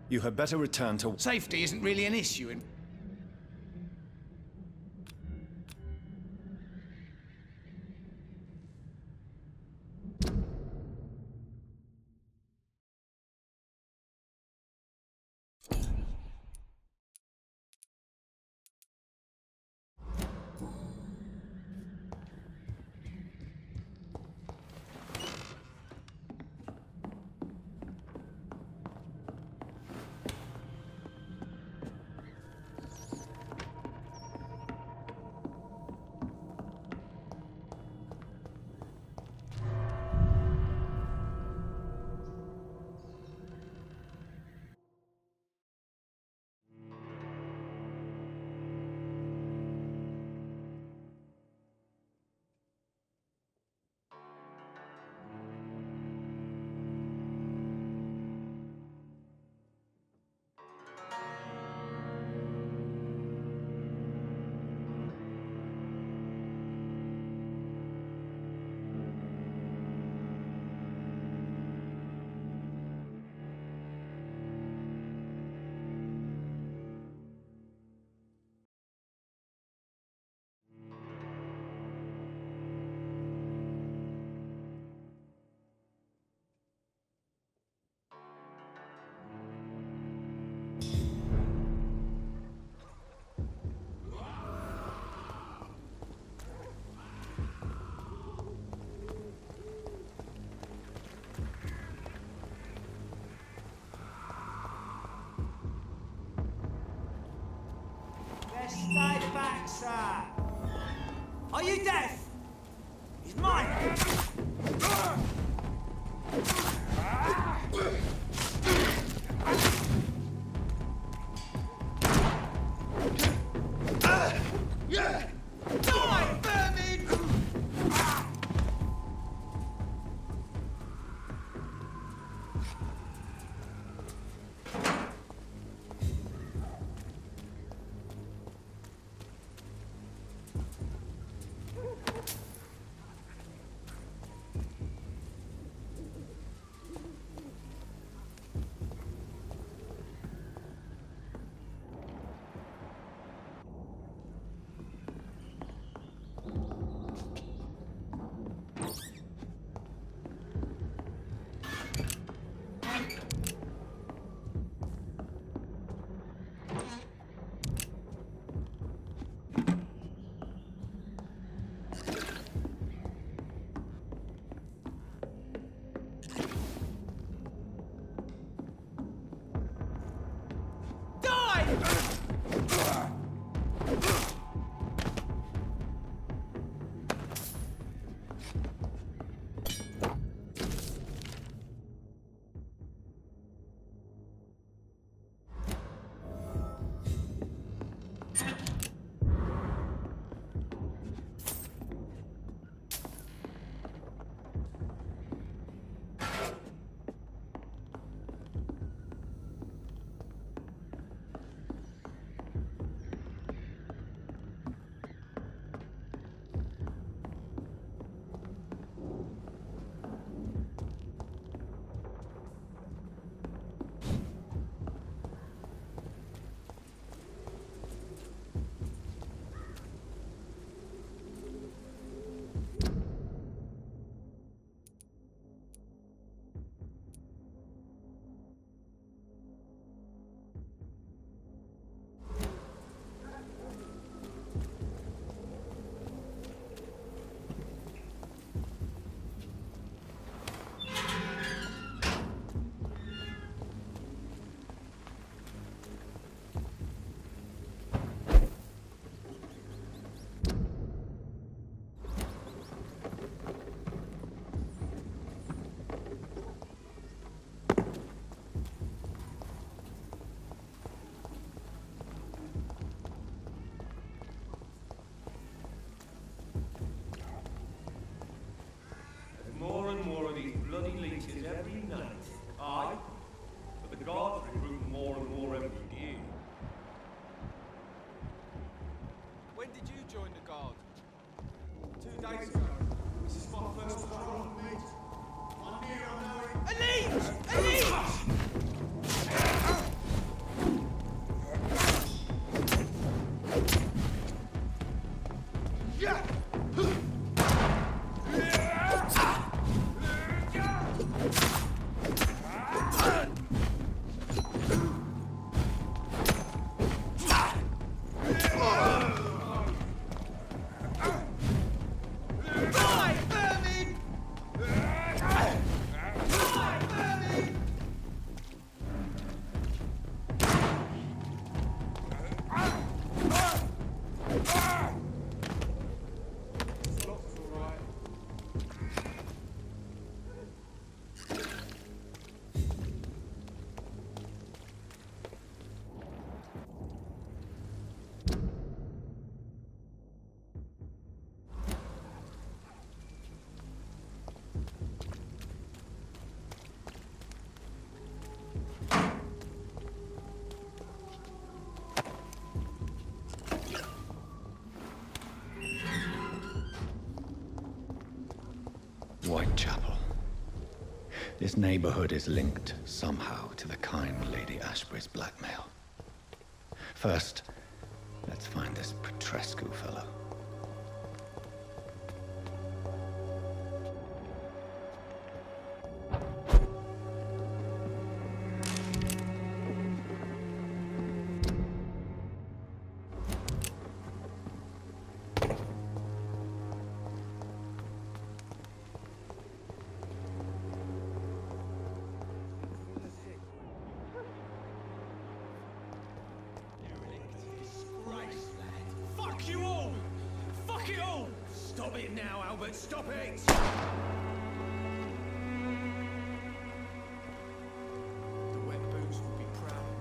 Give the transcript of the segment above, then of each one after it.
You had better return to... Safety isn't really an issue in... Stay back, sir! Are you deaf? He's mine! Die, vermin! Whitechapel. This neighborhood is linked somehow to the kind Lady Ashbury's blackmail. First, let's find this Petrescu fellow. Fuck you all! Fuck it all! Stop it now, Albert, stop it! The wet boots will be proud of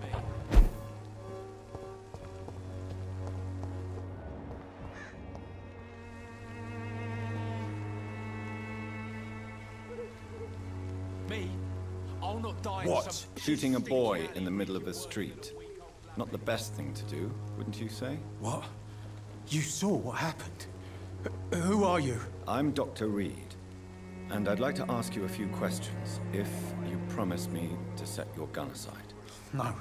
me. Me? I'll not die. What? Shooting a boy in the middle of the street. Not the best thing to do, wouldn't you say? What? You saw what happened? Who are you? I'm Dr. Reed, and I'd like to ask you a few questions, if you promise me to set your gun aside. No.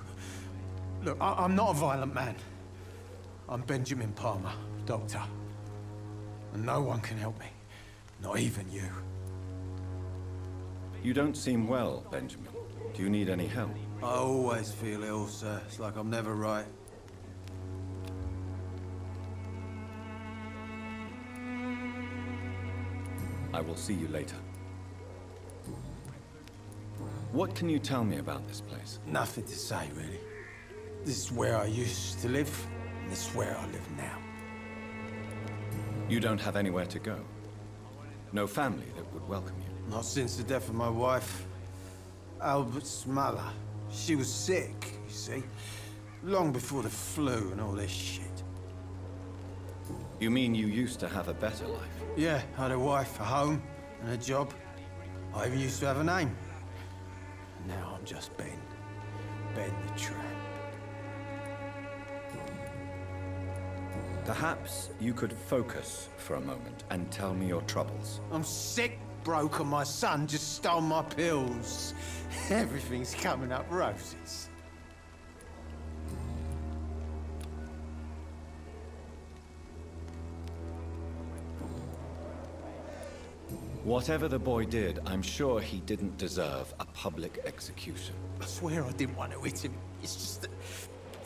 Look, I'm not a violent man. I'm Benjamin Palmer, doctor. And no one can help me. Not even you. You don't seem well, Benjamin. Do you need any help? I always feel ill, sir. It's like I'm never right. I will see you later. What can you tell me about this place? Nothing to say, really. This is where I used to live, and this is where I live now. You don't have anywhere to go? No family that would welcome you? Not since the death of my wife, Albert's mother. She was sick, you see. Long before the flu and all this shit. You mean you used to have a better life? Yeah, I had a wife, a home, and a job. I even used to have a name. Now I'm just Ben. Ben the Tramp. Perhaps you could focus for a moment and tell me your troubles. I'm sick, broke, and my son just stole my pills. Everything's coming up roses. Whatever the boy did, I'm sure he didn't deserve a public execution. I swear I didn't want to hit him. It's just that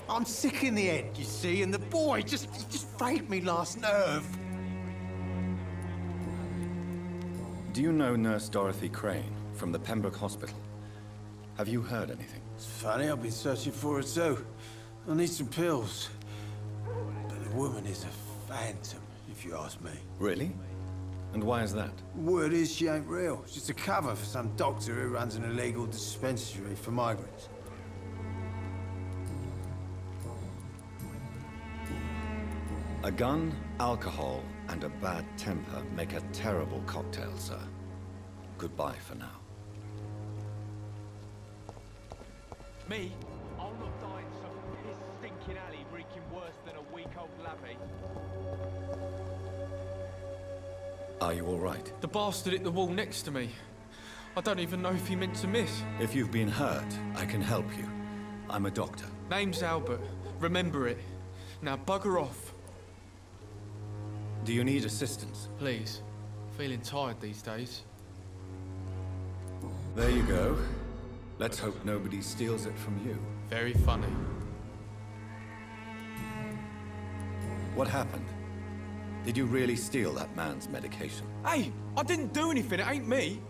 I'm sick in the head, you see, and the boy he just frayed me last nerve. Do you know Nurse Dorothy Crane from the Pembroke Hospital? Have you heard anything? It's funny, I've been searching for her too. I need some pills. But the woman is a phantom, if you ask me. Really? And why is that? Word is she ain't real. She's just a cover for some doctor who runs an illegal dispensary for migrants. A gun, alcohol, and a bad temper make a terrible cocktail, sir. Goodbye for now. Me? I'll not die in some piss-stinking alley reeking worse than a week-old lavvy. Are you all right? The bastard hit the wall next to me. I don't even know if he meant to miss. If you've been hurt, I can help you. I'm a doctor. Name's Albert. Remember it. Now bugger off. Do you need assistance? Please. Feeling tired these days. There you go. Let's hope nobody steals it from you. Very funny. What happened? Did you really steal that man's medication? Hey! I didn't do anything, it ain't me!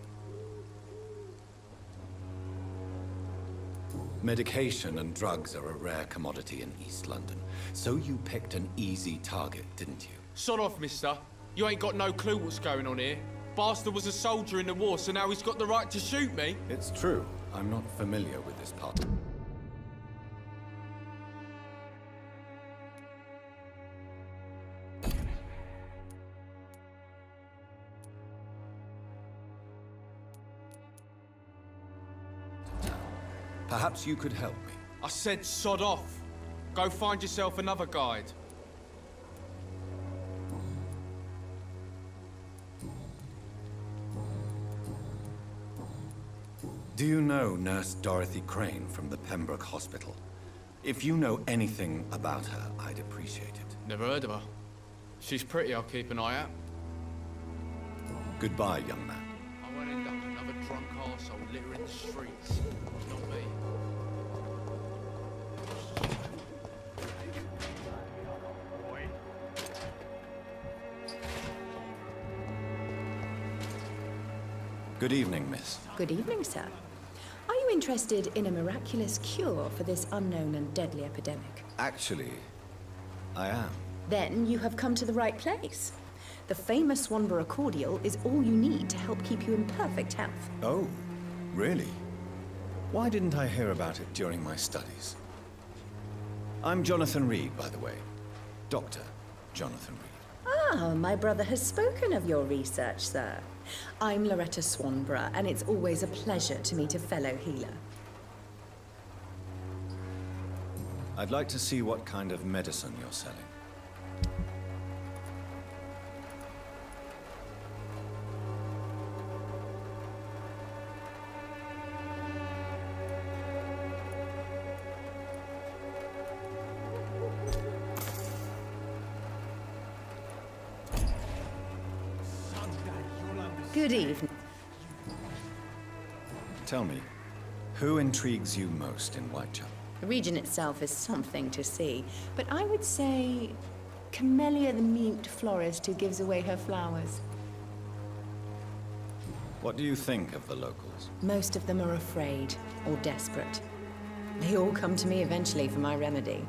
Medication and drugs are a rare commodity in East London. So you picked an easy target, didn't you? Sod off, mister. You ain't got no clue what's going on here. Bastard was a soldier in the war, so now he's got the right to shoot me. It's true. I'm not familiar with this part. Perhaps you could help me. I said sod off. Go find yourself another guide. Do you know Nurse Dorothy Crane from the Pembroke Hospital? If you know anything about her, I'd appreciate it. Never heard of her. She's pretty, I'll keep an eye out. Goodbye, young man. I won't end up another drunk arsehole littering the streets. Not me. Good evening, miss. Good evening, sir. Are you interested in a miraculous cure for this unknown and deadly epidemic? Actually, I am. Then you have come to the right place. The famous Swanborough cordial is all you need to help keep you in perfect health. Oh, really? Why didn't I hear about it during my studies? I'm Jonathan Reed, by the way. Dr. Jonathan Reed. Ah, my brother has spoken of your research, sir. I'm Loretta Swanborough, and it's always a pleasure to meet a fellow healer. I'd like to see what kind of medicine you're selling. Good evening. Tell me, who intrigues you most in Whitechapel? The region itself is something to see, but I would say Camellia the mute florist who gives away her flowers. What do you think of the locals? Most of them are afraid or desperate. They all come to me eventually for my remedy.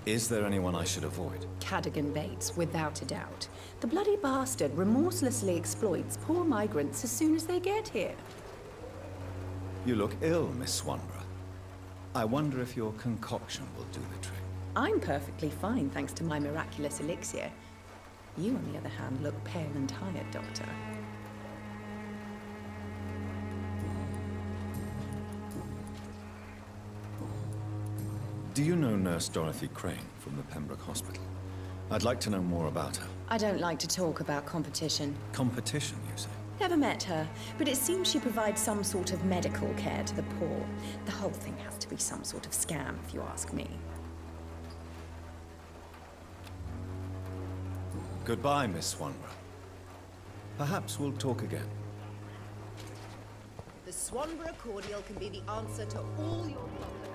Is there anyone I should avoid? Cadogan Bates, without a doubt. The bloody bastard remorselessly exploits poor migrants as soon as they get here. You look ill, Miss Swanborough. I wonder if your concoction will do the trick. I'm perfectly fine thanks to my miraculous elixir. You, on the other hand, look pale and tired, Doctor. Do you know Nurse Dorothy Crane from the Pembroke Hospital? I'd like to know more about her. I don't like to talk about competition. Competition, you say? Never met her, but it seems she provides some sort of medical care to the poor. The whole thing has to be some sort of scam, if you ask me. Goodbye, Miss Swanborough. Perhaps we'll talk again. The Swanborough cordial can be the answer to all your problems.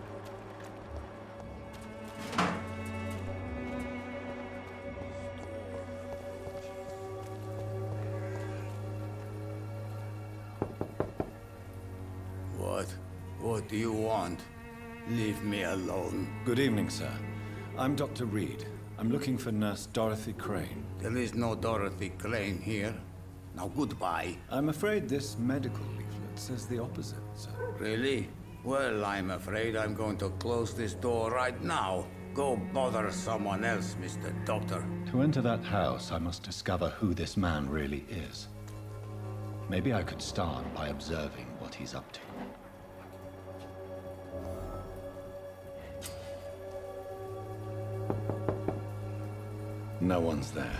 What do you want? Leave me alone. Good evening, sir. I'm Dr. Reed. I'm looking for Nurse Dorothy Crane. There is no Dorothy Crane here. Now goodbye. I'm afraid this medical leaflet says the opposite, sir. Really? Well, I'm afraid I'm going to close this door right now. Go bother someone else, Mr. Doctor. To enter that house, I must discover who this man really is. Maybe I could start by observing what he's up to. No one's there.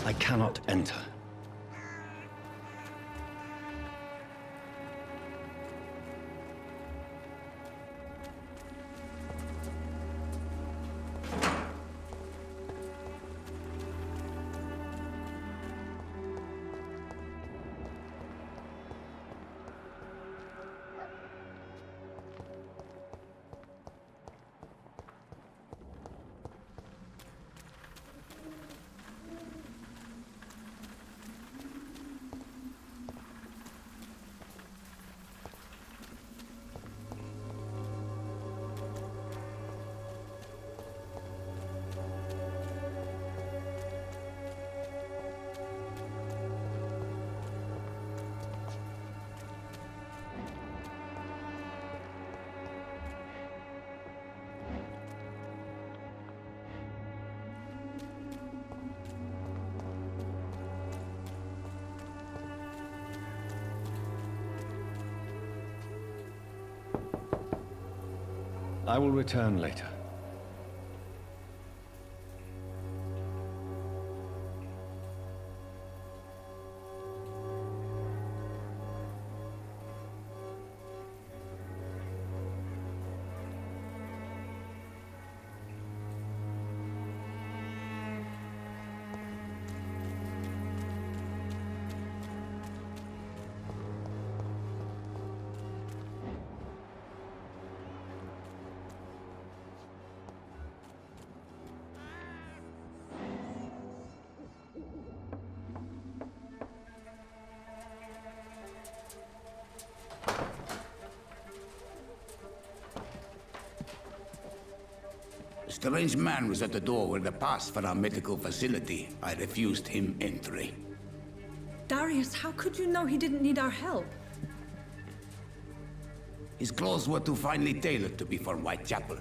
I cannot enter. I will return later. A strange man was at the door with a pass for our medical facility. I refused him entry. Darius, how could you know he didn't need our help? His clothes were too finely tailored to be from Whitechapel.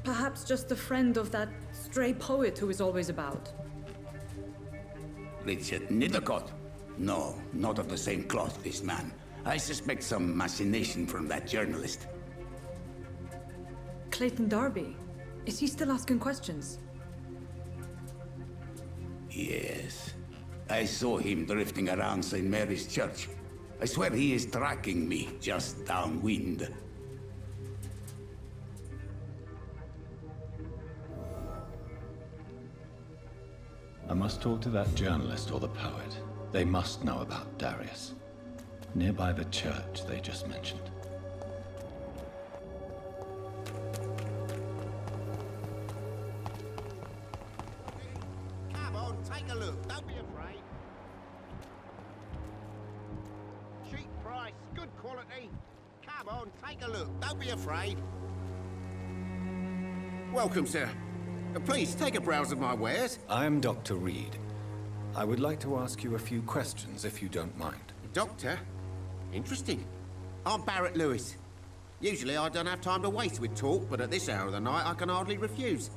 Perhaps just a friend of that stray poet who is always about. Richard Nithercott? No, not of the same cloth, this man. I suspect some machination from that journalist. Clayton Darby. Is he still asking questions? Yes. I saw him drifting around St. Mary's Church. I swear he is tracking me just downwind. I must talk to that journalist or the poet. They must know about Darius. Nearby the church they just mentioned. Come on, take a look. Don't be afraid. Cheap price, good quality. Come on, take a look. Don't be afraid. Welcome, sir. Please, take a browse of my wares. I am Dr. Reed. I would like to ask you a few questions, if you don't mind. Doctor? Interesting. I'm Barrett Lewis. Usually I don't have time to waste with talk, but at this hour of the night I can hardly refuse.